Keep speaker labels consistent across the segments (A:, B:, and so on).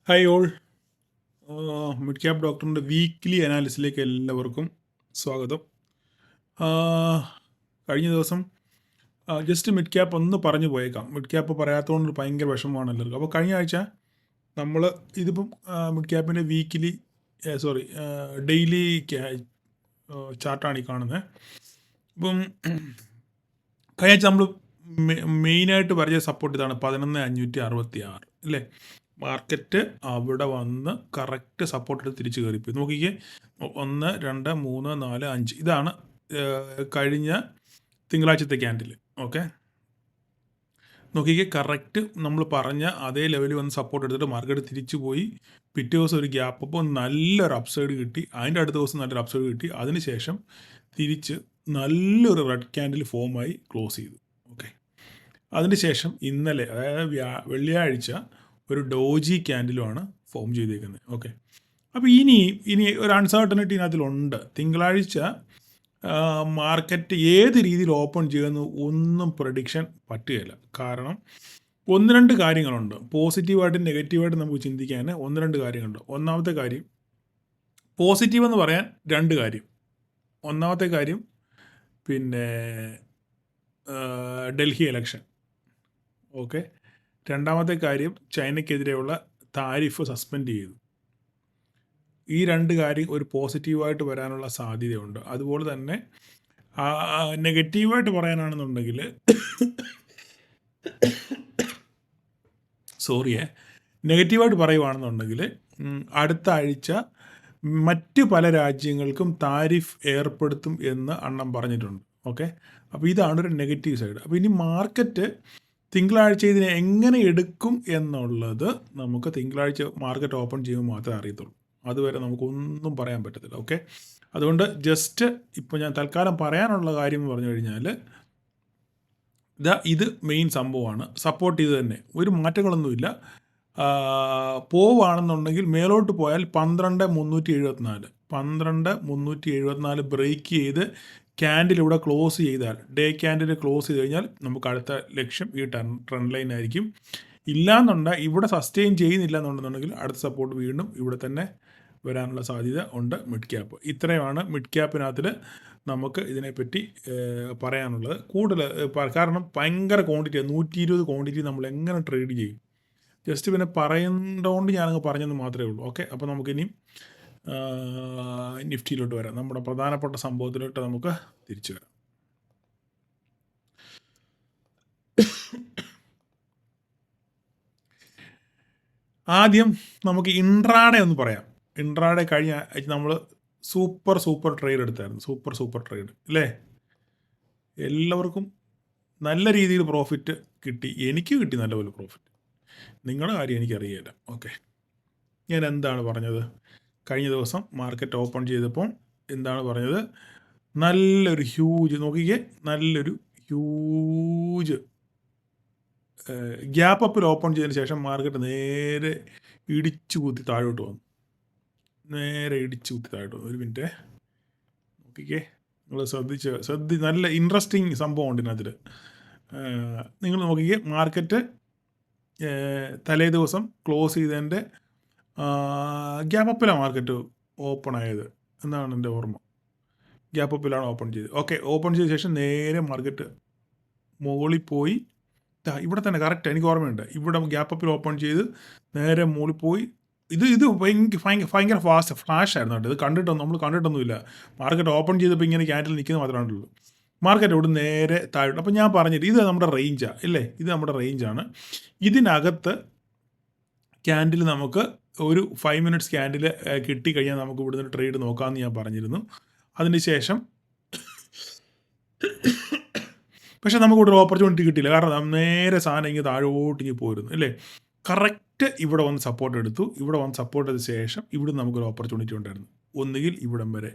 A: Hi all. Mid cap ഡോക്ടറിൻ്റെ weekly അനാലിസിലേക്ക് എല്ലാവർക്കും സ്വാഗതം. കഴിഞ്ഞ ദിവസം ജസ്റ്റ് മിഡ് ക്യാപ്പ് ഒന്ന് പറഞ്ഞു പോയേക്കാം. മിഡ് ക്യാപ്പ് പറയാത്തതുകൊണ്ട് ഭയങ്കര വിഷമമാണ് എല്ലാവർക്കും. അപ്പോൾ കഴിഞ്ഞ ആഴ്ച നമ്മൾ ഇതിപ്പം മിഡ് ക്യാപ്പിൻ്റെ വീക്ക്ലി ഡെയിലി ചാർട്ടാണ് ഈ കാണുന്നത്. ഇപ്പം കഴിഞ്ഞ ആഴ്ച നമ്മൾ മെയിനായിട്ട് പറഞ്ഞ സപ്പോർട്ട് ഇതാണ് 11,566 അല്ലേ. മാർക്കറ്റ് അവിടെ വന്ന് കറക്റ്റ് സപ്പോർട്ട് എടുത്ത് തിരിച്ച് കയറിപ്പോയി. നോക്കിക്കേ, 1, 2, 3, 4, 5 ഇതാണ് കഴിഞ്ഞ തിങ്കളാഴ്ചത്തെ ക്യാൻഡിൽ. ഓക്കെ, നോക്കിക്കേ, കറക്റ്റ് നമ്മൾ പറഞ്ഞ അതേ ലെവലിൽ വന്ന് സപ്പോർട്ട് എടുത്തിട്ട് മാർക്കറ്റ് തിരിച്ചു പോയി. പിറ്റേ ദിവസം ഒരു ഗ്യാപ്പ് അപ്പോൾ നല്ലൊരു അപ്സൈഡ് കിട്ടി. അതിൻ്റെ അടുത്ത ദിവസം നല്ലൊരു അപ്സൈഡ് കിട്ടി. അതിനുശേഷം തിരിച്ച് നല്ലൊരു റെഡ് ക്യാൻഡിൽ ഫോമായി ക്ലോസ് ചെയ്തു. ഓക്കെ, അതിനുശേഷം ഇന്നലെ അതായത് വെള്ളിയാഴ്ച ഒരു ഡോജി ക്യാൻഡിലുമാണ് ഫോം ചെയ്തേക്കുന്നത്. ഓക്കെ, അപ്പോൾ ഇനി ഒരു അൺസർട്ടനിറ്റി ഇതിനകത്തിലുണ്ട്. തിങ്കളാഴ്ച മാർക്കറ്റ് ഏത് രീതിയിൽ ഓപ്പൺ ചെയ്യുമെന്ന് ഒന്നും പ്രഡിക്ഷൻ പറ്റുകയില്ല. കാരണം 1-2 കാര്യങ്ങളുണ്ട്. പോസിറ്റീവായിട്ടും നെഗറ്റീവായിട്ടും നമുക്ക് ചിന്തിക്കാൻ 1-2 കാര്യങ്ങളുണ്ട്. ഒന്നാമത്തെ കാര്യം, പോസിറ്റീവ് എന്ന് പറയാൻ 2 കാര്യം. ഒന്നാമത്തെ കാര്യം പിന്നെ ഡൽഹി ഇലക്ഷൻ. ഓക്കെ, രണ്ടാമത്തെ കാര്യം ചൈനയ്ക്കെതിരെയുള്ള താരിഫ് സസ്പെൻഡ് ചെയ്തു. ഈ 2 കാര്യം ഒരു പോസിറ്റീവായിട്ട് വരാനുള്ള സാധ്യതയുണ്ട്. അതുപോലെ തന്നെ നെഗറ്റീവായിട്ട് പറയാനാണെന്നുണ്ടെങ്കിൽ നെഗറ്റീവായിട്ട് പറയുകയാണെന്നുണ്ടെങ്കിൽ അടുത്ത ആഴ്ച മറ്റ് പല രാജ്യങ്ങൾക്കും താരിഫ് ഏർപ്പെടുത്തും എന്ന് അണ്ണം പറഞ്ഞിട്ടുണ്ട്. ഓക്കെ, അപ്പോൾ ഇതാണ് ഒരു നെഗറ്റീവ് സൈഡ്. അപ്പോൾ ഇനി മാർക്കറ്റ് തിങ്കളാഴ്ച ഇതിനെ എങ്ങനെ എടുക്കും എന്നുള്ളത് നമുക്ക് തിങ്കളാഴ്ച മാർക്കറ്റ് ഓപ്പൺ ചെയ്യുമ്പോൾ മാത്രമേ അറിയത്തുള്ളൂ. അതുവരെ നമുക്കൊന്നും പറയാൻ പറ്റത്തില്ല. ഓക്കെ, അതുകൊണ്ട് ജസ്റ്റ് ഇപ്പോൾ ഞാൻ തൽക്കാലം പറയാനുള്ള കാര്യം എന്ന് പറഞ്ഞു കഴിഞ്ഞാൽ ഇത് മെയിൻ സംഭവമാണ്. സപ്പോർട്ട് ചെയ്ത് തന്നെ ഒരു മാറ്റങ്ങളൊന്നുമില്ല. പോവുകയാണെന്നുണ്ടെങ്കിൽ മേലോട്ട് പോയാൽ 12,374 ബ്രേക്ക് ചെയ്ത് ക്യാൻഡിൽ ഇവിടെ ക്ലോസ് ചെയ്താൽ, ഡേ ക്യാൻഡിൽ ക്ലോസ് ചെയ്ത് കഴിഞ്ഞാൽ നമുക്ക് അടുത്ത ലക്ഷ്യം ഈ ട്രെൻഡ് ലൈൻ ആയിരിക്കും. ഇല്ലാന്നുണ്ടെങ്കിൽ ഇവിടെ സസ്റ്റെയിൻ ചെയ്യുന്നില്ല എന്നുണ്ടെന്നുണ്ടെങ്കിൽ അടുത്ത സപ്പോർട്ട് വീണ്ടും ഇവിടെ തന്നെ വരാനുള്ള സാധ്യത ഉണ്ട്. മിഡ് ക്യാപ്പ് ഇത്രയുമാണ് മിഡ് ക്യാപ്പിനകത്തിൽ നമുക്ക് ഇതിനെപ്പറ്റി പറയാനുള്ളത്. കൂടുതൽ കാരണം ഭയങ്കര ക്വാണ്ടിറ്റി, 120 ക്വാണ്ടിറ്റി നമ്മൾ എങ്ങനെ ട്രേഡ് ചെയ്യും? ജസ്റ്റ് പിന്നെ പറയേണ്ടതുകൊണ്ട് ഞാനങ്ങ് പറഞ്ഞെന്ന് മാത്രമേ ഉള്ളൂ. ഓക്കെ, അപ്പോൾ നമുക്കിനി നിഫ്റ്റിയിലോട്ട് വരാം. നമ്മുടെ പ്രധാനപ്പെട്ട സംഭവത്തിലോട്ട് നമുക്ക് തിരിച്ചു വരാം. ആദ്യം നമുക്ക് ഇൻട്രാഡേ ഒന്ന് പറയാം. ഇൻട്രാഡേ കഴിഞ്ഞ നമ്മൾ സൂപ്പർ ട്രേഡ് എടുത്തായിരുന്നു. സൂപ്പർ ട്രേഡ് അല്ലേ? എല്ലാവർക്കും നല്ല രീതിയിൽ പ്രോഫിറ്റ് കിട്ടി. എനിക്ക് കിട്ടി നല്ലപോലെ പ്രോഫിറ്റ്. നിങ്ങളുടെ കാര്യം എനിക്കറിയില്ല. ഓക്കെ, ഞാൻ എന്താണ് പറഞ്ഞത്? കഴിഞ്ഞ ദിവസം മാർക്കറ്റ് ഓപ്പൺ ചെയ്തപ്പോൾ എന്താണ് പറഞ്ഞത്? നല്ലൊരു ഹ്യൂജ്, നോക്കിക്കേ, നല്ലൊരു ഹ്യൂജ് ഗ്യാപ്പ് അപ്പിൽ ഓപ്പൺ ചെയ്തതിന് ശേഷം മാർക്കറ്റ് നേരെ ഇടിച്ചു കുത്തി താഴോട്ട് വന്നു. ഒരു മിനിറ്റ് നോക്കിക്കേ, നിങ്ങൾ നല്ല ഇൻട്രസ്റ്റിംഗ് സംഭവം ഉണ്ട് ഇതിനകത്തിൽ. നിങ്ങൾ നോക്കിക്കേ, മാർക്കറ്റ് തലേ ദിവസം ക്ലോസ് ചെയ്തതിൻ്റെ ഗ്യാപ്പ് അപ്പിലാണ് മാർക്കറ്റ് ഓപ്പൺ ആയത് എന്നാണ് എൻ്റെ ഓർമ്മ. ഗ്യാപ്പ് അപ്പിലാണ് ഓപ്പൺ ചെയ്തത്. ഓക്കെ, ഓപ്പൺ ചെയ്ത ശേഷം നേരെ മാർക്കറ്റ് മുകളിൽ പോയി. ഇവിടെ തന്നെ കറക്റ്റ് എനിക്ക് ഓർമ്മയുണ്ട്. ഇവിടെ ഗ്യാപ്പ് അപ്പിൽ ഓപ്പൺ ചെയ്ത് നേരെ മുകളിൽ പോയി. ഇത് ഭയങ്കര ഫ്ലാഷ് ആയിരുന്നു കേട്ടോ. ഇത് നമ്മൾ കണ്ടിട്ടൊന്നുമില്ല. മാർക്കറ്റ് ഓപ്പൺ ചെയ്തപ്പോൾ ഇങ്ങനെ ക്യാൻഡിൽ നിൽക്കുന്നത് മാത്രമേ ഉള്ളൂ. മാർക്കറ്റ് ഇവിടെ നേരെ താഴോട്ട്. അപ്പോൾ ഞാൻ പറഞ്ഞിട്ട് ഇത് നമ്മുടെ റേഞ്ചാണ് അല്ലേ? ഇത് നമ്മുടെ റേഞ്ചാണ്. ഇതിനകത്ത് ക്യാൻഡിൽ നമുക്ക് ഒരു 5 മിനിറ്റ്സ് ക്യാൻഡിൽ കിട്ടിക്കഴിഞ്ഞാൽ നമുക്ക് ഇവിടുന്ന് ട്രേഡ് നോക്കാമെന്ന് ഞാൻ പറഞ്ഞിരുന്നു. അതിന് ശേഷം പക്ഷേ നമുക്ക് ഇവിടെ ഒരു ഓപ്പർച്യൂണിറ്റി കിട്ടിയില്ല. കാരണം നേരെ സാധനം ഇങ്ങനെ താഴോട്ട് ഇങ്ങനെ പോയിരുന്നു അല്ലേ? കറക്റ്റ് ഇവിടെ വന്ന് സപ്പോർട്ട് എടുത്തു. ഇവിടെ വന്ന് സപ്പോർട്ട് ചെയ്ത ശേഷം ഇവിടെ നമുക്കൊരു ഓപ്പർച്യൂണിറ്റി ഉണ്ടായിരുന്നു. ഒന്നുകിൽ ഇവിടം വരെ,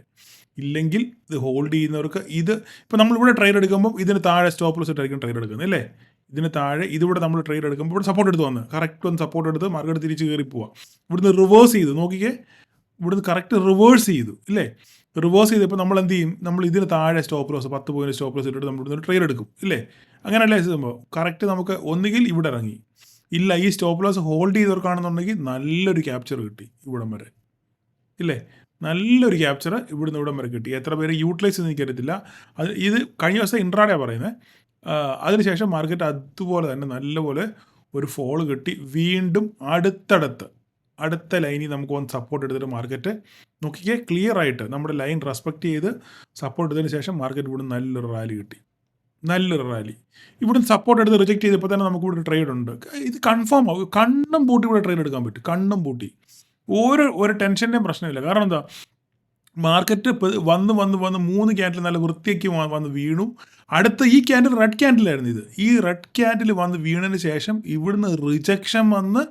A: ഇല്ലെങ്കിൽ ഇത് ഹോൾഡ് ചെയ്യുന്നവർക്ക് ഇപ്പോൾ നമ്മളിവിടെ ട്രേഡ് എടുക്കുമ്പോൾ ഇതിന് താഴെ സ്റ്റോപ്പ് ലോസ് ഇട്ടായിരിക്കും ട്രേഡ് എടുക്കുന്നത് അല്ലേ? ഇതിന് താഴെ ഇതിവിടെ നമ്മൾ ട്രേഡ് എടുക്കുമ്പോൾ ഇവിടെ സപ്പോർട്ട് എടുത്ത് വന്ന് കറക്റ്റ് വന്ന് സപ്പോർട്ട് എടുത്ത് മാർക്കറ്റ് തിരിച്ച് കയറി പോവാം. ഇവിടുന്ന് റിവേഴ്സ് ചെയ്തു, നോക്കിക്കേ, ഇവിടുന്ന് കറക്റ്റ് റിവേഴ്സ് ചെയ്തു ഇല്ലേ? റിവേഴ്സ് ചെയ്തപ്പോൾ നമ്മൾ എന്ത് ചെയ്യും? നമ്മൾ ഇതിന് താഴെ stop loss 10 point stop loss ഇട്ടിട്ട് നമ്മൾ ഇവിടുന്ന് ട്രേഡ് എടുക്കും ഇല്ലേ? അങ്ങനെയല്ലേ സംഭവം? കറക്റ്റ് നമുക്ക് ഒന്നുകിൽ ഇവിടെ ഇറങ്ങി, ഇല്ല, ഈ സ്റ്റോപ്പ് ലോസ് ഹോൾഡ് ചെയ്തവർക്കാണെന്നുണ്ടെങ്കിൽ നല്ലൊരു ക്യാപ്ചർ കിട്ടി ഇവിടം വരെ, ഇല്ലേ? നല്ലൊരു ക്യാപ്ചർ ഇവിടുന്ന് ഇവിടം വരെ കിട്ടി. എത്ര പേര് യൂട്ടിലൈസ് ചെയ്ത് എനിക്കറിയത്തില്ല. ഇത് കഴിഞ്ഞ ദിവസം ഇൻട്രാഡേ പറയുന്നത്. അതിനുശേഷം മാർക്കറ്റ് അതുപോലെ തന്നെ നല്ലപോലെ ഒരു ഫോൾ കിട്ടി. വീണ്ടും അടുത്ത ലൈനിൽ നമുക്ക് വന്ന് സപ്പോർട്ട് എടുത്തിട്ട് മാർക്കറ്റ് നോക്കിക്കേ, ക്ലിയർ ആയിട്ട് നമ്മുടെ ലൈൻ റെസ്പെക്ട് ചെയ്ത് സപ്പോർട്ട് എടുത്തതിന് ശേഷം മാർക്കറ്റ് ഇവിടെ നല്ലൊരു റാലി കിട്ടി. ഇവിടുന്ന് സപ്പോർട്ട് എടുത്ത് റിജക്ട് ചെയ്തപ്പോൾ തന്നെ നമുക്ക് ഇവിടെ ട്രേഡ് ഉണ്ട്. ഇത് കൺഫേം ആവും. കണ്ണും പൂട്ടി ഇവിടെ ട്രേഡ് എടുക്കാൻ പറ്റും. കണ്ണും പൂട്ടി ഒരു ടെൻഷൻ്റെയും പ്രശ്നമില്ല. കാരണം എന്താ, മാർക്കറ്റ് വന്ന് 3 ക്യാൻഡിൽ നല്ല വൃത്തിയാക്കി വന്ന് വീണു. അടുത്ത ഈ ക്യാൻഡിൽ റെഡ് ക്യാൻഡിലായിരുന്നു. ഈ റെഡ് ക്യാൻഡിൽ വന്ന് വീണതിന് ശേഷം ഇവിടുന്ന് റിജക്ഷൻ വന്ന്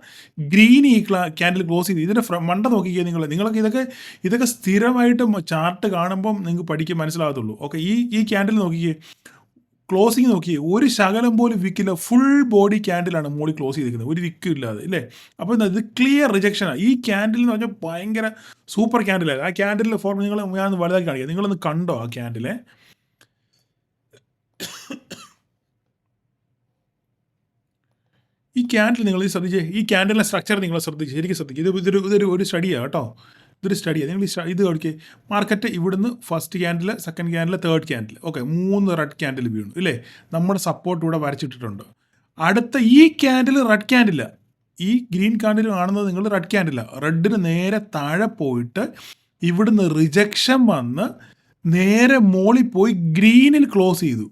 A: ഗ്രീൻ ഈ ക്യാൻഡിൽ ക്ലോസ് ചെയ്ത് ഇതിൻ്റെ മണ്ട നോക്കിക്കുക. നിങ്ങൾക്ക് ഇതൊക്കെ സ്ഥിരമായിട്ട് ചാർട്ട് കാണുമ്പം നിങ്ങൾക്ക് മനസ്സിലാകത്തുള്ളൂ. ഓക്കെ, ഈ ക്യാൻഡിൽ നോക്കിക്കേ, ക്ലോസിങ് നോക്കിയേ, ഒരു ശകലം പോലും വിക്കില്ല. ഫുൾ ബോഡി ക്യാൻഡിലാണ് മോളി ക്ലോസ് ചെയ്തിരിക്കുന്നത്, ഒരു വിക്കും ഇല്ലാതെ, ഇല്ലേ? അപ്പോൾ ഇത് ക്ലിയർ റിജക്ഷനാണ്. ഈ ക്യാൻഡിൽ എന്ന് പറഞ്ഞാൽ ഭയങ്കര സൂപ്പർ ക്യാൻഡിലാണ്. ആ ക്യാൻഡിലിൻ്റെ ഫോർം ഞാൻ വലുതാക്കി കാണിക്കാം. നിങ്ങളൊന്ന് കണ്ടോ ആ ക്യാൻഡിലെ? ഈ ക്യാൻഡിൽ നിങ്ങൾ ശ്രദ്ധിച്ചേ, ഈ ക്യാൻഡിലിൻ്റെ സ്ട്രക്ചർ നിങ്ങൾ ശ്രദ്ധിച്ച് ശരിക്കും ശ്രദ്ധിക്കുക. ഇതൊരു സ്റ്റഡിയാണ് കേട്ടോ. ഇതൊരു സ്റ്റഡിയാണ്. നിങ്ങൾ ഇത് നോക്കിയേ, മാർക്കറ്റ് ഇവിടുന്ന് first candle, second candle, third candle, okay, 3 red candle വീണു, ഇല്ലേ? നമ്മുടെ സപ്പോർട്ട് ഇവിടെ വരച്ചിട്ടിട്ടുണ്ട്. അടുത്ത ഈ ക്യാൻഡിൽ റെഡ് ക്യാൻഡില്ല, ഈ ഗ്രീൻ ക്യാൻഡിൽ കാണുന്നത് നിങ്ങൾ റെഡ് ക്യാൻഡില്ല. റെഡിന് നേരെ താഴെ പോയിട്ട് ഇവിടുന്ന് റിജക്ഷൻ വന്ന് നേരെ മോളിൽ പോയി ഗ്രീനിൽ ക്ലോസ് ചെയ്തു.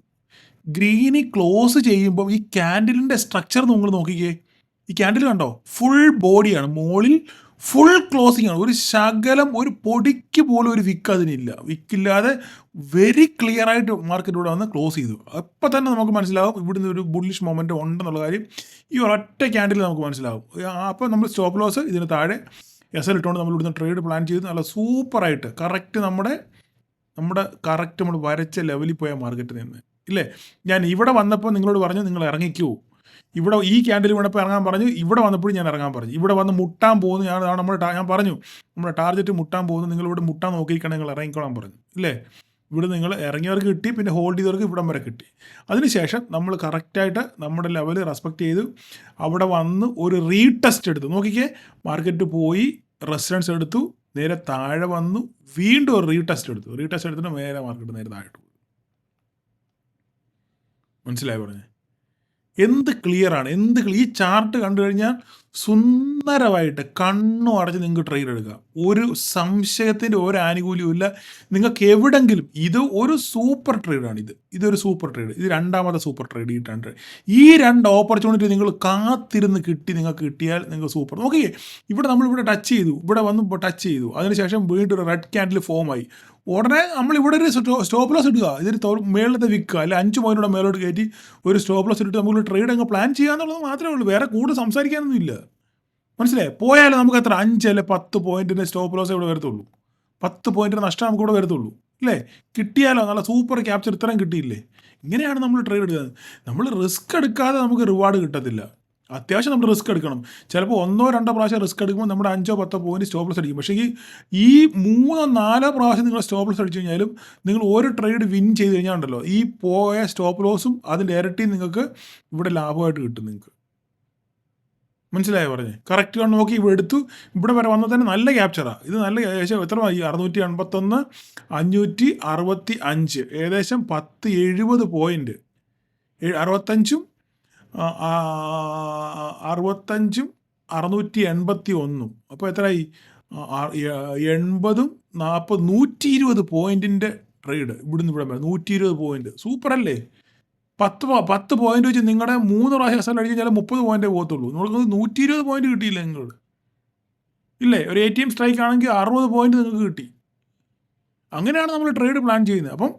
A: ഗ്രീനിൽ ക്ലോസ് ചെയ്യുമ്പോൾ ഈ ക്യാൻഡിലിൻ്റെ സ്ട്രക്ചർ നിങ്ങൾ നോക്കിക്കേ. ഈ ക്യാൻഡിൽ കണ്ടോ, ഫുൾ ബോഡിയാണ്, മോളിൽ ഫുൾ ക്ലോസിംഗ് ആണ്. ഒരു ശകലം, ഒരു പൊടിക്ക് പോലും ഒരു വിക്കില്ലാതെ വെരി ക്ലിയർ ആയിട്ട് മാർക്കറ്റ് ഇവിടെ വന്ന് ക്ലോസ് ചെയ്തു. അപ്പോൾ തന്നെ നമുക്ക് മനസ്സിലാവും ഇവിടുന്ന് ഒരു ബുള്ളിഷ് മൊമെൻ്റ് ഉണ്ടെന്നുള്ള കാര്യം ഈ ഒരൊറ്റ ക്യാൻഡിൽ നമുക്ക് മനസ്സിലാവും. അപ്പോൾ നമ്മൾ സ്റ്റോപ്പ് ലോസ് ഇതിന് താഴെ SL ഇട്ടുകൊണ്ട് നമ്മൾ ഇവിടുന്ന് ട്രേഡ് പ്ലാൻ ചെയ്ത് നല്ല സൂപ്പറായിട്ട് കറക്റ്റ് നമ്മുടെ കറക്റ്റ് നമ്മൾ വരച്ച ലെവലിൽ പോയ മാർക്കറ്റിൽ നിന്ന്, ഇല്ലേ? ഞാൻ ഇവിടെ വന്നപ്പോൾ നിങ്ങളോട് പറഞ്ഞു നിങ്ങൾ ഇറങ്ങിക്കൂ. ഇവിടെ ഈ ക്യാൻഡിൽ വീണപ്പോൾ ഇറങ്ങാൻ പറഞ്ഞു. ഇവിടെ വന്നപ്പോഴും ഞാൻ ഇറങ്ങാൻ പറഞ്ഞു. ഇവിടെ വന്ന് മുട്ടാൻ പോകുന്നു. ഞാൻ പറഞ്ഞു നമ്മുടെ ടാർഗറ്റ് മുട്ടാൻ പോകുന്നു. നിങ്ങളിവിടെ മുട്ടാൻ നോക്കിയിരിക്കണം, നിങ്ങൾ ഇറങ്ങിക്കോളാൻ പറഞ്ഞു, ഇല്ലേ? ഇവിടെ നിങ്ങൾ ഇറങ്ങിയവർക്ക് കിട്ടി, പിന്നെ ഹോൾഡ് ചെയ്തവർക്ക് ഇവിടം വരെ കിട്ടി. അതിനുശേഷം നമ്മൾ കറക്റ്റായിട്ട് നമ്മുടെ ലെവൽ റെസ്പെക്റ്റ് ചെയ്തു. അവിടെ വന്ന് ഒരു റീടെസ്റ്റ് എടുത്തു. നോക്കിക്കേ, മാർക്കറ്റ് പോയി റെസിസ്റ്റൻസ് എടുത്തു, നേരെ താഴെ വന്നു, വീണ്ടും ഒരു റീടെസ്റ്റ് എടുത്തിട്ട് നേരെ മാർക്കറ്റ് നേരെ താഴെ പോയി. മനസ്സിലായി പറഞ്ഞേ? എന്ത് ക്ലിയറാണ്, ഈ ചാർട്ട് കണ്ടു കഴിഞ്ഞാൽ സുന്ദരമായിട്ട് കണ്ണും അടച്ച് നിങ്ങൾക്ക് ട്രേഡ് എടുക്കാം. ഒരു സംശയത്തിൻ്റെ ഒരു ആനുകൂല്യവും ഇല്ല നിങ്ങൾക്ക് എവിടെങ്കിലും. ഇത് ഒരു സൂപ്പർ ട്രേഡാണ്. ഇതൊരു സൂപ്പർ ട്രേഡ്. ഇത് രണ്ടാമത്തെ സൂപ്പർ ട്രേഡ്. ഈ 2 ഓപ്പർച്യൂണിറ്റി നിങ്ങൾ കാത്തിരുന്ന് നിങ്ങൾക്ക് കിട്ടിയാൽ നിങ്ങൾ സൂപ്പർ. നോക്കിയേ, നമ്മളിവിടെ ടച്ച് ചെയ്തു, ഇവിടെ വന്ന് ടച്ച് ചെയ്തു, അതിനുശേഷം വീണ്ടും ഒരു റെഡ് ക്യാൻഡിൽ ഫോമായി. ഉടനെ നമ്മളിവിടെ ഒരു സ്റ്റോപ്പ് ലോസ് ഇടുക. ഇതിന് മേളത്തെ വിൽക്കുക, അല്ലെ 5 പോയിന്റുടെ മേലോട്ട് കയറ്റി ഒരു സ്റ്റോപ്പ് ലോസ് ഇട്ടിട്ട് നമുക്ക് ട്രേഡ് അങ്ങ് പ്ലാൻ ചെയ്യാന്നുള്ളത് മാത്രമേ ഉള്ളൂ. വേറെ കൂടുതൽ സംസാരിക്കാനൊന്നും ഇല്ല. മനസ്സിലായി? പോയാലും നമുക്ക് എത്ര 5 അല്ലെ 10 പോയിന്റിൻ്റെ സ്റ്റോപ്പ് ലോസ് ഇവിടെ വരത്തുള്ളൂ. 10 പോയിന്റിന് നഷ്ടം നമുക്ക് ഇവിടെ വരത്തുള്ളൂ, അല്ലേ? കിട്ടിയാലോ നല്ല സൂപ്പർ ക്യാപ്ചർ ഇത്രയും കിട്ടിയില്ലേ? ഇങ്ങനെയാണ് നമ്മൾ ട്രേഡ് എടുക്കുന്നത്. നമ്മൾ റിസ്ക് എടുക്കാതെ നമുക്ക് റിവാർഡ് കിട്ടത്തില്ല. അത്യാവശ്യം നമ്മൾ റിസ്ക് എടുക്കണം. ചിലപ്പോൾ 1-2 പ്രാവശ്യം റിസ്ക് എടുക്കുമ്പോൾ നമ്മുടെ 5-10 പോയിന്റ് സ്റ്റോപ്പ് ലോസ് അടിക്കും. പക്ഷേ ഈ 3-4 പ്രാവശ്യം നിങ്ങൾ സ്റ്റോപ്പ് ലോസ് അടിച്ചു കഴിഞ്ഞാലും നിങ്ങൾ ഒരു ട്രേഡ് വിൻ ചെയ്ത് കഴിഞ്ഞാൽ ഉണ്ടല്ലോ, ഈ പോയ സ്റ്റോപ്പ് ലോസും അതിൻ്റെ ഇരട്ടി നിങ്ങൾക്ക് ഇവിടെ ലാഭമായിട്ട് കിട്ടും. നിങ്ങൾക്ക് മനസ്സിലായോ പറഞ്ഞേ? കറക്റ്റ് കൊണ്ട് നോക്കി ഇവിടെ എടുത്തു. ഇവിടെ വരെ വന്നാൽ തന്നെ നല്ല ക്യാപ്ചറാണ്. ഇത് നല്ല ഏകദേശം എത്ര 681, 565, ഏകദേശം 10-70 പോയിന്റ്, 65, 681. അപ്പോൾ എത്രയായി? 80, 40, 120 പോയിന്റിൻ്റെ ട്രേഡ് ഇവിടുന്ന് ഇവിടെ വരെ 120 പോയിന്റ്. സൂപ്പർ അല്ലേ? 10 പോയിന്റ് വെച്ച് നിങ്ങളുടെ 3 പ്രാവശ്യം SL അടിച്ച് കഴിഞ്ഞാൽ 30 പോയിന്റേ പോകത്തുള്ളൂ. നിങ്ങൾക്ക് 120 പോയിന്റ് കിട്ടിയില്ല നിങ്ങൾ, ഇല്ലേ? ഒരു ATM സ്ട്രൈക്ക് ആണെങ്കിൽ 60 പോയിന്റ് നിങ്ങൾക്ക് കിട്ടി. അങ്ങനെയാണ് നമ്മൾ ട്രേഡ് പ്ലാൻ ചെയ്യുന്നത്. അപ്പം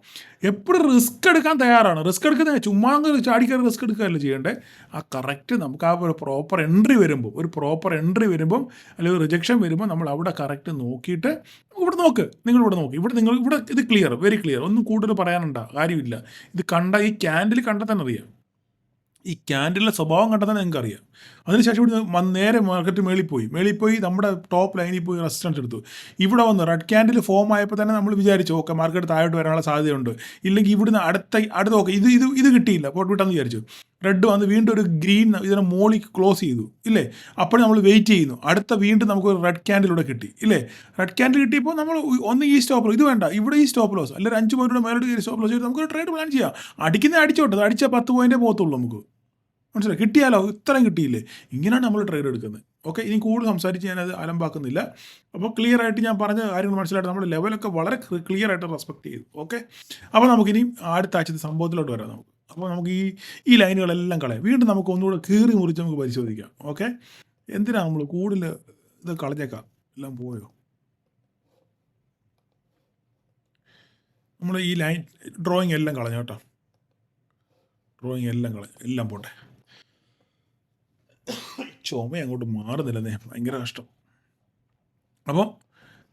A: എപ്പോഴും റിസ്ക് എടുക്കാൻ തയ്യാറാണ്. റിസ്ക് എടുക്കുന്നത് ചുമ്മാ ചാടിക്കയറി റിസ്ക് എടുക്കുകയല്ല ചെയ്യേണ്ടത്. ആ കറക്റ്റ് നമുക്ക് ആ ഒരു പ്രോപ്പർ എൻട്രി വരുമ്പോൾ, അല്ലെങ്കിൽ റിജക്ഷൻ വരുമ്പോൾ നമ്മൾ അവിടെ കറക്റ്റ് നോക്കിയിട്ട് നിങ്ങളിവിടെ നോക്ക്. ഇവിടെ ഇത് ക്ലിയർ, വെരി ക്ലിയർ. ഒന്നും കൂടുതൽ പറയാനുണ്ട കാര്യമില്ല. ഇത് ഈ ക്യാൻഡിൽ കണ്ടാൽ തന്നെ അറിയാം. ഈ ക്യാൻഡിലിൻ്റെ സ്വഭാവം കണ്ടാൽ തന്നെ നിങ്ങൾക്ക് അറിയാം. അതിനുശേഷം ഇവിടെ നേരെ മാർക്കറ്റ് മേളിൽ പോയി നമ്മുടെ ടോപ്പ് ലൈനിൽ പോയി റെസിസ്റ്റൻസ് എടുത്തു. ഇവിടെ വന്ന് റെഡ് ക്യാൻഡിൽ ഫോം ആയപ്പോൾ തന്നെ നമ്മൾ വിചാരിച്ചു ഓക്കെ മാർക്കറ്റ് താഴോട്ട് വരാനുള്ള സാധ്യതയുണ്ട്. ഇല്ലെങ്കിൽ ഇവിടുന്ന് അടുത്ത ഓക്കെ ഇത് കിട്ടിയില്ല, പോട്ട് വിട്ടെന്ന് വിചാരിച്ചു. റെഡ് വന്ന് വീണ്ടും ഒരു ഗ്രീൻ ഇതിനെ മോളിൽ ക്ലോസ് ചെയ്തു ഇല്ലേ, അപ്പോൾ നമ്മൾ വെയിറ്റ് ചെയ്യുന്നു, അടുത്ത വീണ്ടും നമുക്ക് ഒരു റെഡ് ക്യാൻഡിലൂടെ കിട്ടി ഇല്ലേ. റെഡ് ക്യാൻഡിൽ കിട്ടിയപ്പോൾ നമ്മൾ ഒന്ന് ഈ സ്റ്റോപ്പ് ലോസ്, ഇത് വേണ്ട, ഇവിടെ ഈ സ്റ്റോപ്പ് ലോസ് അല്ലെങ്കിൽ 5 പോയിന്റ് മേലോട്ട് ഈ സ്റ്റോപ്പ് ലോസ് ചെയ്ത് നമുക്കൊരു ട്രേഡ് പ്ലാൻ ചെയ്യാം. അടിച്ചോട്ടെ, അത് അടിച്ചാൽ 10 പോയിന്റേ പോകത്തുള്ളൂ നമുക്ക്, മനസ്സിലായി. കിട്ടിയാലോ, ഇത്രയും കിട്ടിയില്ലേ, ഇങ്ങനെയാണ് നമ്മൾ ട്രേഡ് എടുക്കുന്നത്. ഓക്കെ, ഇനി കൂടുതൽ സംസാരിച്ച് ഞാനത് അലമ്പാക്കുന്നില്ല. അപ്പോൾ ക്ലിയർ ആയിട്ട് ഞാൻ പറഞ്ഞ കാര്യങ്ങൾ മനസ്സിലായിട്ട് നമ്മുടെ ലെവലൊക്കെ വളരെ ക്ലിയർ ആയിട്ട് റെസ്പെക്ട് ചെയ്തു. ഓക്കെ, അപ്പോൾ നമുക്കിനി അടുത്ത ആഴ്ചത്തെ സംഭവത്തിലോട്ട് വരാം നമുക്ക്. അപ്പോൾ നമുക്ക് ഈ ലൈനുകളെല്ലാം കളയാം, വീണ്ടും നമുക്ക് ഒന്നുകൂടെ കീറി മുറിച്ച് നമുക്ക് പരിശോധിക്കാം. ഓക്കെ, എന്തിനാണ് നമ്മൾ കൂടുതൽ ഇത് കളഞ്ഞേക്കാം, എല്ലാം പോയോ. നമ്മൾ ഈ ലൈൻ ഡ്രോയിങ് എല്ലാം കളഞ്ഞു കേട്ടോ, ഡ്രോയിങ് എല്ലാം കളഞ്ഞു, എല്ലാം പോട്ടെ. ചുമ അങ്ങോട്ട് മാറുന്നില്ലെന്നേ, ഭയങ്കര കഷ്ടം. അപ്പോൾ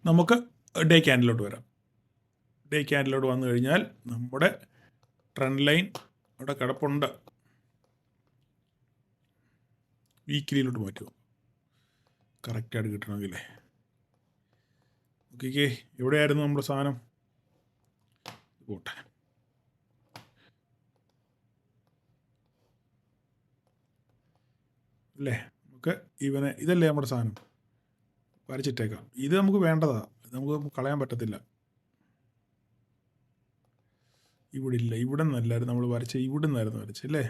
A: നമുക്ക് ഡേ ക്യാൻഡിലോട്ട് വരാം. ഡേ ക്യാൻഡിലോട്ട് വന്നു കഴിഞ്ഞാൽ നമ്മുടെ ട്രെൻഡ് ലൈൻ അവിടെ കിടപ്പുണ്ട്. വീക്കിലിയിലോട്ട് മാറ്റുമോ കറക്റ്റായിട്ട് കിട്ടണമെങ്കിലേ. ഓക്കെ, എവിടെയായിരുന്നു നമ്മുടെ സാധനം, പോട്ടെ. അല്ലേ, നമുക്ക് ഇവനെ, ഇതല്ലേ നമ്മുടെ സാധനം, വരച്ചിട്ടേക്കാം. ഇത് നമുക്ക് വേണ്ടതാ, നമുക്ക് കളയാൻ പറ്റത്തില്ല. ഇവിടെ ഇല്ല, ഇവിടെ നിന്നല്ലായിരുന്നു നമ്മൾ വരച്ച, ഇവിടെ നിന്നായിരുന്നു വരച്ചല്ലേ,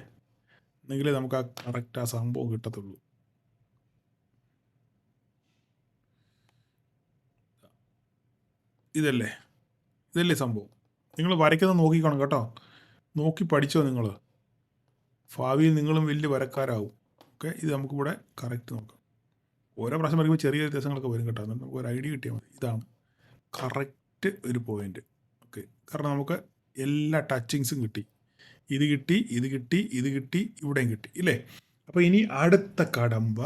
A: എന്നെങ്കിലേ നമുക്ക് ആ കറക്റ്റ് ആ സംഭവം കിട്ടത്തുള്ളൂ. ഇതല്ലേ സംഭവം. നിങ്ങൾ വരയ്ക്കുന്നത് നോക്കിക്കോണം കേട്ടോ, നോക്കി പഠിച്ചോ നിങ്ങൾ, ഭാവിയിൽ നിങ്ങളും വലിയ വരക്കാരാവും. ഓക്കെ, ഇത് നമുക്കിവിടെ കറക്റ്റ് നോക്കാം. ഓരോ പ്രാവശ്യം വരയ്ക്കുമ്പോൾ ചെറിയ വ്യത്യാസങ്ങളൊക്കെ വരും കേട്ടോ, എന്നിട്ട് നമുക്ക് ഒരു ഐഡിയ കിട്ടിയാൽ മതി. ഇതാണ് കറക്റ്റ് ഒരു പോയിന്റ്. ഓക്കെ, കാരണം നമുക്ക് എല്ലാ ടച്ചിങ്സും കിട്ടി, ഇത് കിട്ടി, ഇത് കിട്ടി, ഇത് കിട്ടി, ഇവിടെയും കിട്ടി ഇല്ലേ. അപ്പോൾ ഇനി അടുത്ത കടമ്പ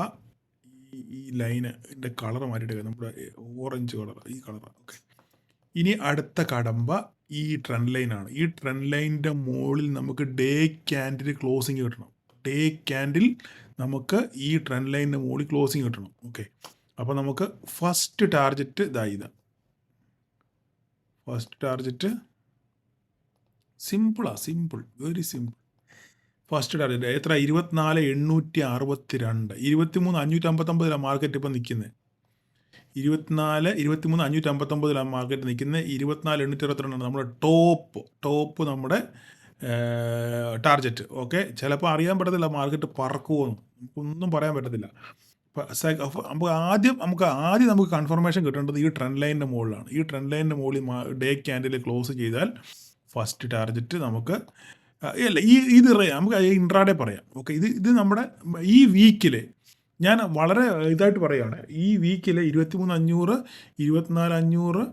A: ഈ ലൈന് ഇതിൻ്റെ കളർ മാറ്റിയിട്ട് നമ്മുടെ ഓറഞ്ച് കളർ, ഈ കളർ. ഓക്കെ, ഇനി അടുത്ത കടമ്പ ഈ ട്രെൻഡ് ലൈനാണ്. ഈ ട്രെൻഡ് ലൈനിൻ്റെ മുകളിൽ നമുക്ക് ഡേ ക്യാൻഡിൽ ക്ലോസിങ് കിട്ടണം. ഡേ ക്യാൻഡിൽ നമുക്ക് ഈ ട്രെൻഡ് ലൈനിൻ്റെ മുകളിൽ ക്ലോസിങ് കിട്ടണം. ഓക്കെ, അപ്പോൾ നമുക്ക് ഫസ്റ്റ് ടാർഗറ്റ് ഇതാ, first target simple, very simple. First target എത്ര, 24,862, 23,559 മാർക്കറ്റ് ഇപ്പം നിൽക്കുന്നത്. 23,559 മാർക്കറ്റ് നിൽക്കുന്നത്. 24,822 നമ്മുടെ ടോപ്പ് നമ്മുടെ ടാർഗറ്റ്. ഓക്കെ, ചിലപ്പോൾ അറിയാൻ പറ്റത്തില്ല മാർക്കറ്റ് പറക്കുമോന്ന്, നമുക്കൊന്നും പറയാൻ പറ്റത്തില്ല. നമുക്ക് ആദ്യം കൺഫർമേഷൻ കിട്ടേണ്ടത് ഈ ട്രെൻഡ് ലൈനിൻ്റെ മുകളിലാണ്. ഈ ട്രെൻഡ് ലൈനിൻ്റെ മുകളിൽ ഡേ ക്യാൻഡിൽ ക്ലോസ് ചെയ്താൽ ഫസ്റ്റ് ടാർഗറ്റ് നമുക്ക് അല്ല, ഇത് നമുക്ക് ഇൻട്രാഡേ പറയാം. ഓക്കെ, ഇത് നമ്മുടെ ഈ വീക്കിൽ ഞാൻ വളരെ ഇതായിട്ട് പറയുകയാണ്. ഈ വീക്കിൽ 23,500, 24,500,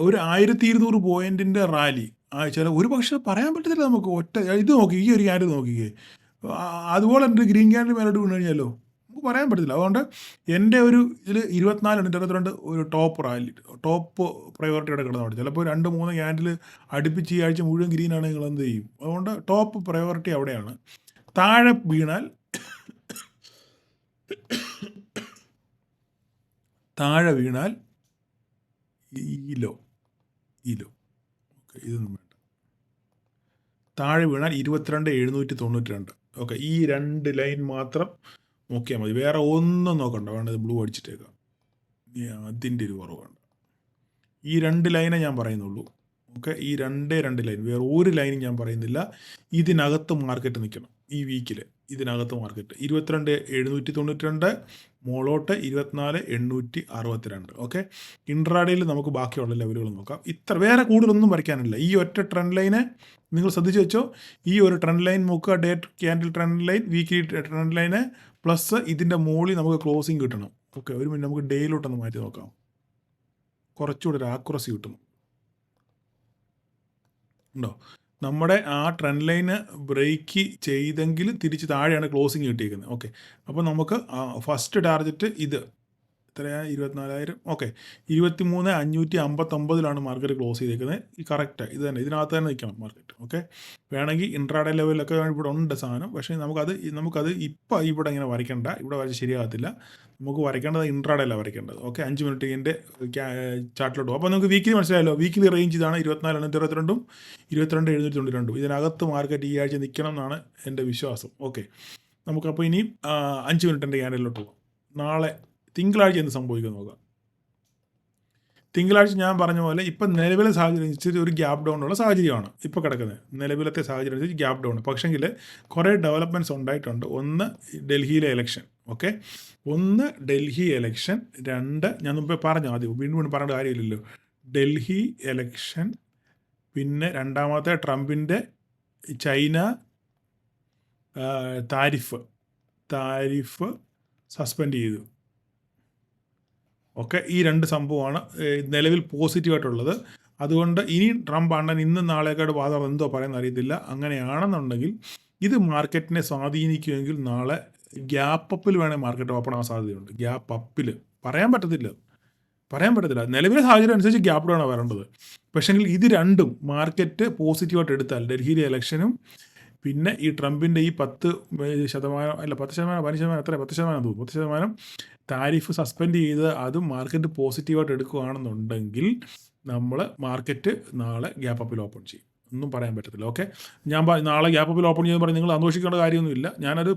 A: ഒരു 1,200 പോയിൻറ്റിൻ്റെ റാലി ചില ഒരു പക്ഷേ പറയാൻ പറ്റത്തില്ല നമുക്ക്. ഒറ്റ ഇത് നോക്കി, ഈ ഒരു ക്യാൻഡിൽ നോക്കിക്കേ, അതുപോലെ എൻ്റെ ഗ്രീൻ ക്യാൻഡിൽ മേലോട്ട് വീണ് കഴിഞ്ഞാലോ നമുക്ക് പറയാൻ പറ്റത്തില്ല. അതുകൊണ്ട് എൻ്റെ ഒരു ഇതിൽ 24,22 ഒരു ടോപ്പ് പ്രയോറിറ്റിയോടെ കിടന്നു. ചിലപ്പോൾ 2-3 ക്യാൻഡിൽ അടുപ്പിച്ച് ഈ ആഴ്ച മുഴുവൻ ഗ്രീനാണ്, നിങ്ങൾ എന്ത് ചെയ്യും? അതുകൊണ്ട് ടോപ്പ് പ്രയോറിറ്റി അവിടെയാണ്. താഴെ വീണാൽ ഈലോ ഓക്കെ, ഇതൊന്നും വേണ്ട. താഴെ വീണാൽ 22,792. ഓക്കെ, ഈ 2 ലൈൻ മാത്രം നോക്കിയാൽ മതി, വേറെ ഒന്നും നോക്കണ്ട. വേണ്ടത് ബ്ലൂ അടിച്ചിട്ടേക്കാം, അതിൻ്റെ ഒരു കുറവ് വേണ്ട. ഈ 2 ലൈനെ ഞാൻ പറയുന്നുള്ളൂ. ഓക്കെ, ഈ 2 ലൈൻ, വേറെ ഒരു ലൈനും ഞാൻ പറയുന്നില്ല. ഇതിനകത്ത് മാർക്കറ്റ് നിൽക്കണം ഈ വീക്കിൽ, ഇതിനകത്ത് മാർക്കറ്റ് 22,792, മോളോട്ട് 24,862. ഓക്കെ, ഇൻട്രാഡേയിൽ നമുക്ക് ബാക്കിയുള്ള ലെവലുകൾ നോക്കാം. വേറെ കൂടുതലൊന്നും വരയ്ക്കാനില്ല. ഈ ഒറ്റ ട്രെൻഡ് ലൈനെ നിങ്ങൾ ശ്രദ്ധിച്ച് വെച്ചോ. ഈ ഒരു ട്രെൻഡ് ലൈൻ നോക്കുക, day candle trend line, weekly trend line, plus ഇതിൻ്റെ മുകളിൽ നമുക്ക് ക്ലോസിങ് കിട്ടണം. ഓക്കെ, ഒരു മിനിറ്റ് നമുക്ക് ഡേയിലോട്ടൊന്ന് മാറ്റി നോക്കാം, കുറച്ചുകൂടെ ഒരു ആക്യുറസി കിട്ടും. ഉണ്ടോ, നമ്മുടെ ആ ട്രെൻഡ് ലൈന് ബ്രേക്ക് ചെയ്തെങ്കിൽ തിരിച്ച് താഴെയാണ് ക്ലോസിങ് കിട്ടിയിരിക്കുന്നത്. ഓക്കെ, അപ്പോൾ നമുക്ക് ഫസ്റ്റ് ടാർഗറ്റ് ഇത് എത്രയാണ് 24,000 ഓക്കെ 23,559 മാർക്കറ്റ് ക്ലോസ് ചെയ്തേക്കുന്നത്. ഈ കറക്റ്റ് ഇത് തന്നെ, ഇതിനകത്ത് തന്നെ നിൽക്കണം മാർക്കറ്റ്. ഓക്കെ, വേണമെങ്കിൽ ഇൻട്രാഡേ ലെവലിലൊക്കെ ഇവിടെ ഉണ്ട് സാധനം. പക്ഷേ നമുക്കത് ഇപ്പോൾ ഇവിടെ ഇങ്ങനെ വരയ്ക്കേണ്ട, ഇവിടെ വരച്ച് ശരിയാകത്തില്ല. നമുക്ക് വരയ്ക്കേണ്ടത് ഇൻട്രാഡേലാണ് വരയ്ക്കേണ്ടത്. ഓക്കെ, 5 മിനിറ്റിൻ്റെ ചാർട്ടിലോട്ട് പോകും. അപ്പോൾ നമുക്ക് വീക്കിലി മനസ്സിലായല്ലോ. വീക്കിലി റേഞ്ച് ഇതാണ് 24,822 22,792. ഇതിനകത്ത് മാർക്കറ്റ് ഈ ആഴ്ച നിൽക്കണം എന്നാണ് എൻ്റെ വിശ്വാസം. ഓക്കെ, നമുക്കപ്പോൾ ഇനിയും 5 മിനിറ്റിൻ്റെ ക്യാൻഡലിലോട്ട് പോകാം. നാളെ തിങ്കളാഴ്ച എന്ത് സംഭവിക്കും നോക്കാം. തിങ്കളാഴ്ച ഞാൻ പറഞ്ഞ പോലെ ഇപ്പം നിലവിലെ സാഹചര്യം അനുസരിച്ച് ഒരു ഗ്യാപ്പ് ഡൗൺ ഉള്ള സാഹചര്യമാണ് ഇപ്പോൾ കിടക്കുന്നത്. നിലവിലത്തെ സാഹചര്യം അനുസരിച്ച് ഗ്യാപ്പ് ഡൗൺ. പക്ഷേങ്കിൽ കുറേ ഡെവലപ്മെൻറ്റ്സ് ഉണ്ടായിട്ടുണ്ട്. ഒന്ന് ഡൽഹിയിലെ ഇലക്ഷൻ. ഓക്കെ, ഒന്ന് ഡൽഹി ഇലക്ഷൻ. 2 ഞാൻ മുമ്പേ പറഞ്ഞു, ആദ്യം വീണ്ടും പറയേണ്ട കാര്യമില്ലല്ലോ. ഡൽഹി ഇലക്ഷൻ, പിന്നെ രണ്ടാമത്തെ ട്രംപിൻ്റെ ചൈന താരിഫ് സസ്പെൻഡ് ചെയ്തു. ഓക്കെ, ഈ 2 സംഭവമാണ് നിലവിൽ പോസിറ്റീവായിട്ടുള്ളത്. അതുകൊണ്ട് ഇനി ട്രംപ് അണ്ണൻ ഇന്നും നാളേക്കാട് വാദം എന്തോ പറയുന്ന അറിയത്തില്ല. അങ്ങനെയാണെന്നുണ്ടെങ്കിൽ ഇത് മാർക്കറ്റിനെ സ്വാധീനിക്കുമെങ്കിൽ നാളെ ഗ്യാപ്പ് അപ്പിൽ വേണമെങ്കിൽ മാർക്കറ്റ് ഓപ്പൺ ആവാൻ സാധ്യതയുണ്ട്. ഗ്യാപ്പ് അപ്പിൽ പറയാൻ പറ്റത്തില്ല. നിലവിലെ സാഹചര്യം അനുസരിച്ച് ഗ്യാപ്പ് ഡൗൺ ആണ് വരേണ്ടത്. പക്ഷേങ്കിൽ ഇത് രണ്ടും മാർക്കറ്റ് പോസിറ്റീവായിട്ട് എടുത്താൽ, ഡൽഹിയിലെ ഇലക്ഷനും പിന്നെ ഈ ട്രംപിൻ്റെ ഈ 10% താരിഫ് സസ്പെൻഡ് ചെയ്ത് അതും മാർക്കറ്റ് പോസിറ്റീവായിട്ട് എടുക്കുകയാണെന്നുണ്ടെങ്കിൽ നമ്മൾ മാർക്കറ്റ് നാളെ ഗ്യാപ്പ് അപ്പിൽ ഓപ്പൺ ചെയ്യും. ഒന്നും പറയാൻ പറ്റത്തില്ല. ഓക്കെ, ഞാൻ നാളെ ഗ്യാപ്പ് അപ്പിൽ ഓപ്പൺ ചെയ്യുമെന്ന് പറഞ്ഞ് നിങ്ങൾ സന്തോഷിക്കേണ്ട കാര്യമൊന്നുമില്ല. ഞാനൊരു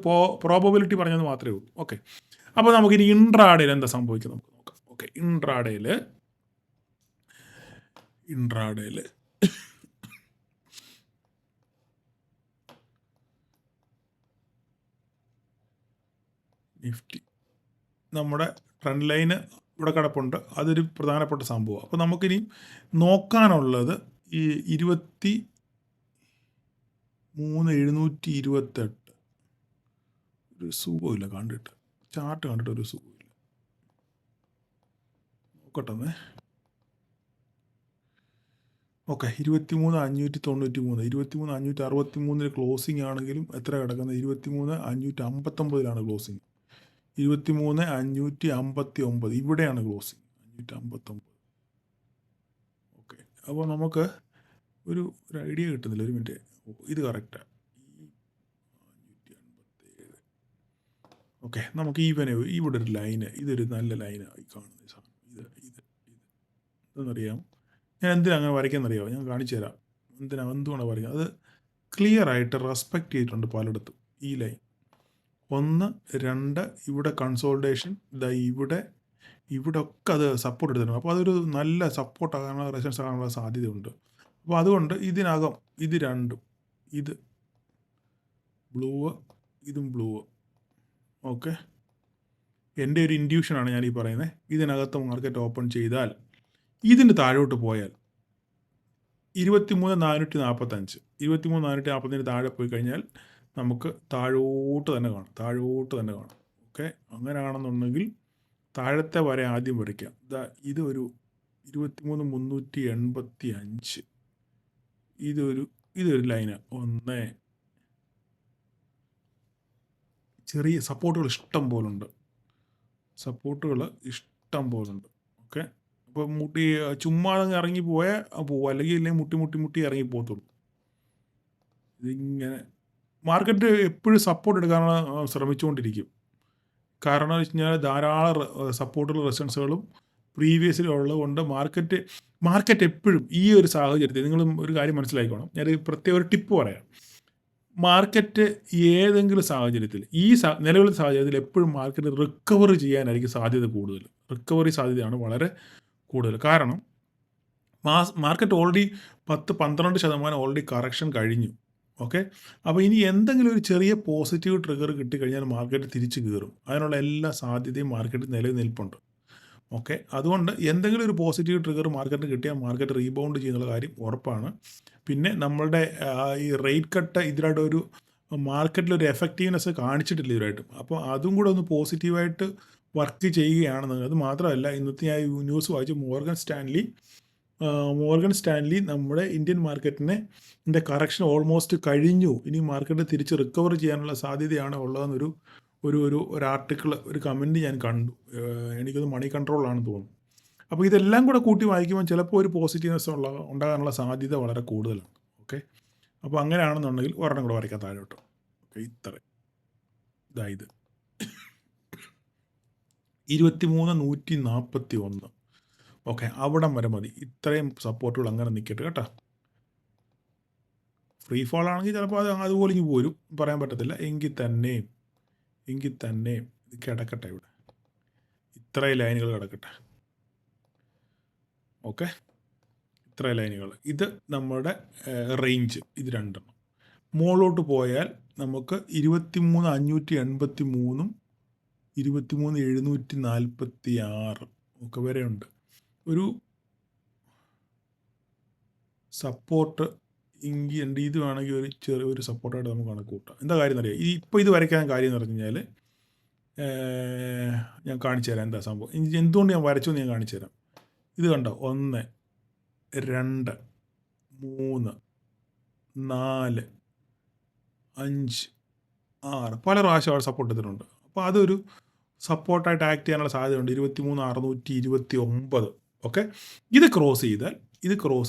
A: പ്രോബബിലിറ്റി പറഞ്ഞത് മാത്രമേ ഉള്ളൂ. ഓക്കെ, അപ്പോൾ നമുക്കിനി ഇൻട്രാഡേയിൽ എന്താ സംഭവിക്കുന്നത് നമുക്ക് നോക്കാം. ഓക്കെ, ഇൻട്രാഡേയിൽ നിഫ്റ്റി നമ്മുടെ ട്രെൻഡ് ലൈന് ഇവിടെ കിടപ്പുണ്ട്. അതൊരു പ്രധാനപ്പെട്ട സംഭവം. അപ്പോൾ നമുക്കിനി നോക്കാനുള്ളത് ഈ 23,728. ഒരു സുഖമില്ല കണ്ടിട്ട്, ചാർട്ട് കണ്ടിട്ട് ഒരു സുഖമില്ല. നോക്കട്ടെ. ഓക്കെ, 23,593, 23,563 ക്ലോസിംഗ് ആണെങ്കിലും എത്ര കിടക്കുന്നത്? 23,559 ക്ലോസിംഗ്. 23,559 ഇവിടെയാണ് ക്ലോസിംഗ്, 559. ഓക്കെ, അപ്പോൾ നമുക്ക് ഒരു ഐഡിയ കിട്ടുന്നില്ല. ഒരു മിനിറ്റ്, ഇത് കറക്റ്റാണ്. 557. ഓക്കെ, നമുക്ക് ഇവിടെ ഒരു ലൈന്, ഇതൊരു നല്ല ലൈനായി കാണുന്ന സാധനം. ഇതെന്നറിയാം ഞാൻ എന്തിനാണ് അങ്ങനെ വരയ്ക്കാമെന്നറിയാമോ? ഞാൻ കാണിച്ചു തരാം എന്തുകൊണ്ടാണ് വരയ്ക്കുന്നത്. അത് ക്ലിയർ ആയിട്ട് റെസ്പെക്റ്റ് ചെയ്തിട്ടുണ്ട് പലയിടത്തും ഈ ലൈൻ. 1, 2 ഇവിടെ കൺസോൾട്ടേഷൻ, ഇവിടെ ഒക്കെ അത് സപ്പോർട്ട് എടുത്തിട്ടുണ്ട്. അപ്പോൾ അതൊരു നല്ല സപ്പോർട്ട് ആകാനുള്ള റെസിസ്റ്റൻസ് ആകാനുള്ള സാധ്യതയുണ്ട്. അപ്പോൾ അതുകൊണ്ട് ഇതിനകം ഇത് രണ്ടും, ഇത് ബ്ലൂ, ഇതും ബ്ലൂ. ഓക്കെ, എൻ്റെ ഒരു ഇൻഡ്യൂഷനാണ് ഞാനീ പറയുന്നത്. ഇതിനകത്ത് മാർക്കറ്റ് ഓപ്പൺ ചെയ്താൽ, ഇതിന് താഴോട്ട് പോയാൽ 23,445, 23,445 താഴെ പോയി കഴിഞ്ഞാൽ നമുക്ക് താഴോട്ട് തന്നെ കാണാം. ഓക്കെ, അങ്ങനെയാണെന്നുണ്ടെങ്കിൽ താഴത്തെ വരെ ആദ്യം വരയ്ക്കാം. ഇതൊരു 23,385. ഇതൊരു ലൈന്. 1 ചെറിയ സപ്പോർട്ടുകൾ ഇഷ്ടം പോലുണ്ട്. ഓക്കെ, അപ്പോൾ ചുമ്മാതെ ഇറങ്ങി പോയാൽ പോവും, അല്ലെങ്കിൽ മുട്ടി ഇറങ്ങി പോകത്തുള്ളൂ. ഇതിങ്ങനെ മാർക്കറ്റ് എപ്പോഴും സപ്പോർട്ട് എടുക്കാനുള്ള ശ്രമിച്ചുകൊണ്ടിരിക്കും. കാരണം എന്ന് വെച്ച് കഴിഞ്ഞാൽ ധാരാളം സപ്പോർട്ടുള്ള റെസിസ്റ്റൻസുകളും പ്രീവിയസിലും ഉള്ളതുകൊണ്ട് മാർക്കറ്റ് എപ്പോഴും ഈ ഒരു സാഹചര്യത്തിൽ നിങ്ങൾ ഒരു കാര്യം മനസ്സിലാക്കണം. ഞാൻ പ്രത്യേക ഒരു ടിപ്പ് പറയാം. മാർക്കറ്റ് ഏതെങ്കിലും സാഹചര്യത്തിൽ നിലവിലെ സാഹചര്യത്തിൽ എപ്പോഴും മാർക്കറ്റ് റിക്കവർ ചെയ്യാനായിരിക്കും സാധ്യത കൂടുതൽ. റിക്കവറി സാധ്യതയാണ് വളരെ കൂടുതൽ. കാരണം മാർക്കറ്റ് ഓൾറെഡി 10-12% ഓൾറെഡി കറക്ഷൻ കഴിഞ്ഞു. ഓക്കെ, അപ്പോൾ ഇനി എന്തെങ്കിലും ഒരു ചെറിയ പോസിറ്റീവ് ട്രിഗർ കിട്ടിക്കഴിഞ്ഞാൽ മാർക്കറ്റ് തിരിച്ചു കയറും. അതിനുള്ള എല്ലാ സാധ്യതയും മാർക്കറ്റ് നിലനിൽപ്പുണ്ട്. ഓക്കെ, അതുകൊണ്ട് എന്തെങ്കിലും ഒരു പോസിറ്റീവ് ട്രിഗർ മാർക്കറ്റിന് കിട്ടിയാൽ മാർക്കറ്റ് റീബൗണ്ട് ചെയ്യുന്നുള്ള കാര്യം ഉറപ്പാണ്. പിന്നെ നമ്മളുടെ ഈ റേറ്റ് കട്ട് ഇതിലായിട്ടൊരു മാർക്കറ്റിലൊരു എഫക്റ്റീവ്നെസ് കാണിച്ചിട്ടില്ല ഇതുവരായിട്ടും. അപ്പോൾ അതും കൂടെ ഒന്ന് പോസിറ്റീവായിട്ട് വർക്ക് ചെയ്യുകയാണെന്ന്. അത് മാത്രമല്ല, ഇന്നത്തെ ഞാൻ ന്യൂസ് വായിച്ചു, മോർഗൻ സ്റ്റാൻലി നമ്മുടെ ഇന്ത്യൻ മാർക്കറ്റിനെ കറക്ഷൻ ഓൾമോസ്റ്റ് കഴിഞ്ഞു, ഇനി മാർക്കറ്റ് തിരിച്ച് റിക്കവർ ചെയ്യാനുള്ള സാധ്യതയാണ് ഉള്ളതെന്നൊരു ഒരു ആർട്ടിക്കിൾ, ഒരു കമൻറ്റ് ഞാൻ കണ്ടു. എനിക്കത് മണി കൺട്രോളാണെന്ന് തോന്നുന്നു. അപ്പോൾ ഇതെല്ലാം കൂടെ കൂട്ടി വായിക്കുമ്പോൾ ചിലപ്പോൾ ഒരു പോസിറ്റീവ്നെസ് ഉണ്ടാകാനുള്ള സാധ്യത വളരെ കൂടുതലാണ്. ഓക്കെ, അപ്പോൾ അങ്ങനെയാണെന്നുണ്ടെങ്കിൽ ഒരെണ്ണം കൂടെ വരയ്ക്കാം താഴോട്ട്. ഓക്കെ, ഇത്ര ഇതായത് 23,141. ഓക്കെ, അവിടം വരെ മതി. ഇത്രയും സപ്പോർട്ടുകൾ അങ്ങനെ നിൽക്കട്ടെ കേട്ടോ. ഫ്രീ ഫോൾ ആണെങ്കിൽ ചിലപ്പോൾ അതുപോലെ ഇങ്ങ് പോരും, പറയാൻ പറ്റത്തില്ല. എങ്കിൽ തന്നെയും ഇത് കിടക്കട്ടെ, ഇവിടെ ഇത്രയും ലൈനുകൾ കിടക്കട്ടെ. ഓക്കെ, ഇത്രയും ലൈനുകൾ, ഇത് നമ്മുടെ റേഞ്ച്. ഇത് രണ്ടെണ്ണം മുകളിലോട്ട് പോയാൽ നമുക്ക് 23,583 23,746 ഒക്കെ വരെ ഉണ്ട്. ഒരു സപ്പോർട്ട് ഇങ്ങി ഉണ്ട്. ഇത് വേണമെങ്കിൽ ഒരു ചെറിയൊരു സപ്പോർട്ടായിട്ട് നമുക്ക് കണക്ക് കൂട്ടാം. എന്താ കാര്യം എന്നറിയാം, ഇപ്പോൾ ഇത് വരയ്ക്കാൻ കാര്യം എന്ന് പറഞ്ഞു കഴിഞ്ഞാൽ ഞാൻ കാണിച്ചു തരാം എന്താ സംഭവം, എന്തുകൊണ്ട് ഞാൻ വരച്ചു എന്ന് ഞാൻ കാണിച്ചു തരാം. ഇത് കണ്ടോ, 1 2 3 4 5 6 പല പ്രാവശ്യം അവിടെ സപ്പോർട്ട് ചെയ്തിട്ടുണ്ട്. അപ്പോൾ അതൊരു സപ്പോർട്ടായിട്ട് ആക്ട് ചെയ്യാനുള്ള സാധ്യതയുണ്ട്. 23,629. ഓക്കെ, ഇത് ക്രോസ്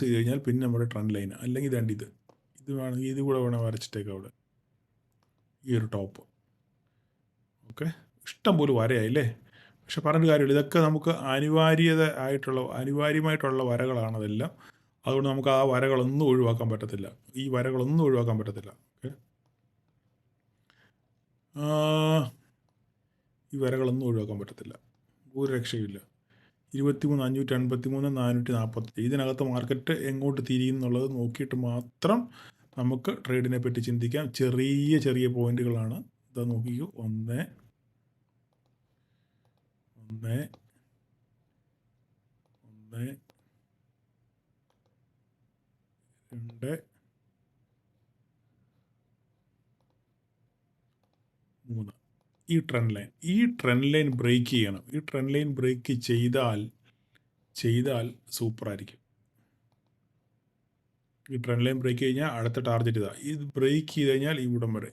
A: ചെയ്ത് കഴിഞ്ഞാൽ പിന്നെ നമ്മുടെ ട്രെൻഡ് ലൈൻ, അല്ലെങ്കിൽ ഇത് വേണമെങ്കിൽ ഇത് കൂടെ വരച്ചിട്ടേക്കാം അവിടെ, ഈ ഒരു ടോപ്പ്. ഓക്കെ, ഇഷ്ടം പോലെ വരയായില്ലേ. പക്ഷെ പറഞ്ഞിട്ട് കാര്യമില്ല, ഇതൊക്കെ നമുക്ക് അനിവാര്യമായിട്ടുള്ള വരകളാണ് അതെല്ലാം. അതുകൊണ്ട് നമുക്ക് ആ വരകളൊന്നും ഒഴിവാക്കാൻ പറ്റത്തില്ല. ഓക്കെ, ഈ വരകളൊന്നും ഒഴിവാക്കാൻ പറ്റത്തില്ല, ഒരു രക്ഷയില്ല. 23,583 440. ഇതിനകത്ത് മാർക്കറ്റ് എങ്ങോട്ട് തിരിയുന്നുള്ളത് നോക്കിയിട്ട് മാത്രം നമുക്ക് ട്രേഡിനെ പറ്റി ചിന്തിക്കാം. ചെറിയ പോയിന്റുകളാണ്. ഇതാ നോക്കിക്കോ, 1 1 1 2 3. ഈ ട്രെൻഡ് ലൈൻ ബ്രേക്ക് ചെയ്യണം. ഈ ട്രെൻഡ് ലൈൻ ബ്രേക്ക് ചെയ്താൽ സൂപ്പറായിരിക്കും. ഈ ട്രെൻഡ് ലൈൻ ബ്രേക്ക് കഴിഞ്ഞാൽ അടുത്ത ടാർഗറ്റ് ഇതാ. ഇത് ബ്രേക്ക് ചെയ്ത് കഴിഞ്ഞാൽ ഇവിടം വരെ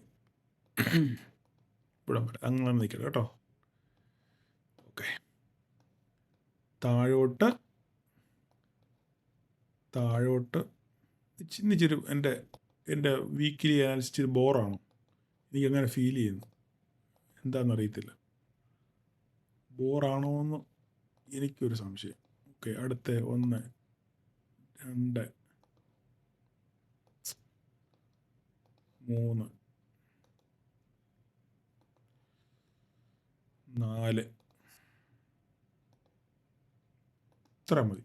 A: അങ്ങനെ നിൽക്കണം കേട്ടോ. ഓക്കെ, താഴോട്ട് ചിന്നിച്ചൊരു എൻ്റെ വീക്കിലി അനാലിസിസ് ബോറാണ്, എനിക്കങ്ങനെ ഫീൽ ചെയ്യുന്നു. എന്താണെന്നറിയത്തില്ല, ബോറാണോ എന്ന് എനിക്കൊരു സംശയം. ഓക്കെ, അടുത്ത 1 2 3 4 ഇത്ര മതി.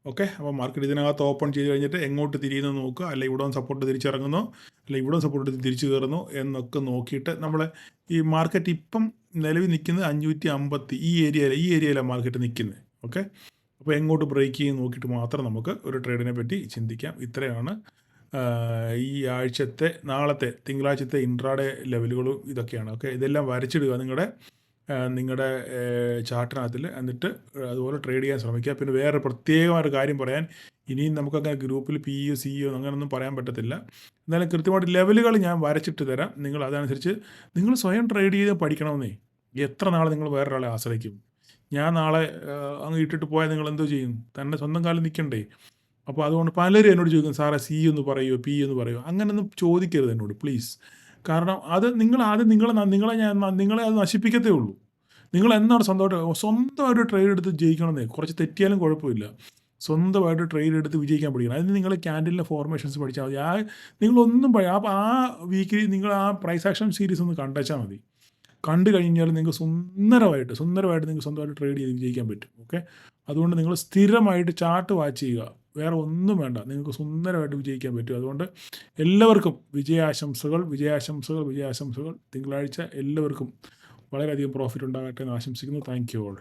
A: ഓക്കെ, അപ്പോൾ മാർക്കറ്റ് ഇതിനകത്ത് ഓപ്പൺ ചെയ്ത് കഴിഞ്ഞിട്ട് എങ്ങോട്ട് തിരിയുന്നു നോക്കുക, അല്ലെങ്കിൽ ഇവിടെ സപ്പോർട്ട് തിരിച്ചിറങ്ങുന്നു, അല്ലെങ്കിൽ ഇവിടെ സപ്പോർട്ട് തിരിച്ചു കയറുന്നു എന്നൊക്കെ നോക്കിയിട്ട് നമ്മളെ ഈ മാർക്കറ്റ് ഇപ്പം നിലവിൽ നിൽക്കുന്നത് 550 ഈ ഏരിയയിലാണ് മാർക്കറ്റ് നിൽക്കുന്നത്. ഓക്കെ, അപ്പോൾ എങ്ങോട്ട് ബ്രേക്ക് ചെയ്ത് നോക്കിയിട്ട് മാത്രം നമുക്ക് ഒരു ട്രേഡിനെ പറ്റി ചിന്തിക്കാം. ഇത്രയാണ് ഈ ആഴ്ചത്തെ, നാളത്തെ തിങ്കളാഴ്ചത്തെ ഇൻട്രാഡേ ലെവലുകളും ഇതൊക്കെയാണ്. ഓക്കെ, ഇതെല്ലാം വരച്ചിടുക നിങ്ങളുടെ ചാർട്ടിനകത്തിൽ, എന്നിട്ട് അതുപോലെ ട്രേഡ് ചെയ്യാൻ ശ്രമിക്കുക. പിന്നെ വേറെ പ്രത്യേകമായൊരു കാര്യം പറയാൻ, ഇനിയും നമുക്കങ്ങനെ ഗ്രൂപ്പിൽ PE CEO അങ്ങനെയൊന്നും പറയാൻ പറ്റത്തില്ല. എന്നാലും കൃത്യമായിട്ട് ലെവലുകൾ ഞാൻ വരച്ചിട്ട് തരാം. നിങ്ങൾ അതനുസരിച്ച് നിങ്ങൾ സ്വയം ട്രേഡ് ചെയ്ത് പഠിക്കണമെന്നേ. എത്ര നാളെ നിങ്ങൾ വേറൊരാളെ ആശ്രയിക്കും? ഞാൻ നാളെ അങ്ങ് ഇട്ടിട്ട് പോയാൽ നിങ്ങൾ എന്തോ ചെയ്യും? തന്നെ സ്വന്തം കാലം നിൽക്കണ്ടേ? അപ്പോൾ അതുകൊണ്ട് പലരും എന്നോട് ചോദിക്കും, സാറേ CE ഒന്ന് പറയുമോ, PE ഒന്ന് പറയുമോ? അങ്ങനെയൊന്നും ചോദിക്കരുത് എന്നോട് പ്ലീസ്. കാരണം അത് നിങ്ങളെ അത് നശിപ്പിക്കത്തേ ഉള്ളൂ. നിങ്ങൾ എന്താണ് സ്വന്തമായിട്ട് ട്രേഡ് എടുത്ത് ജയിക്കണമെന്നേ. കുറച്ച് തെറ്റിയാലും കുഴപ്പമില്ല, സ്വന്തമായിട്ട് ട്രേഡ് എടുത്ത് വിജയിക്കാൻ പഠിക്കണം. അതിന് നിങ്ങൾ ക്യാൻഡിലിൻ്റെ ഫോർമേഷൻസ് പഠിച്ചാൽ മതി. നിങ്ങളൊന്നും അപ്പോൾ ആ വീക്കിലി നിങ്ങൾ ആ പ്രൈസ് ആക്ഷൻ സീരീസ് ഒന്ന് കണ്ടുവച്ചാൽ മതി. കണ്ടു കഴിഞ്ഞാൽ നിങ്ങൾക്ക് സുന്ദരമായിട്ട് നിങ്ങൾക്ക് സ്വന്തമായിട്ട് ട്രേഡ് ചെയ്ത് വിജയിക്കാൻ പറ്റും. ഓക്കെ, അതുകൊണ്ട് നിങ്ങൾ സ്ഥിരമായിട്ട് ചാർട്ട് വാച്ച് ചെയ്യുക, വേറെ ഒന്നും വേണ്ട, നിങ്ങൾക്ക് സുന്ദരമായിട്ട് വിജയിക്കാൻ പറ്റും. അതുകൊണ്ട് എല്ലാവർക്കും വിജയാശംസകൾ. തിങ്കളാഴ്ച എല്ലാവർക്കും വളരെയധികം പ്രോഫിറ്റ് ഉണ്ടാകട്ടെ എന്ന് ആശംസിക്കുന്നു. Thank you all.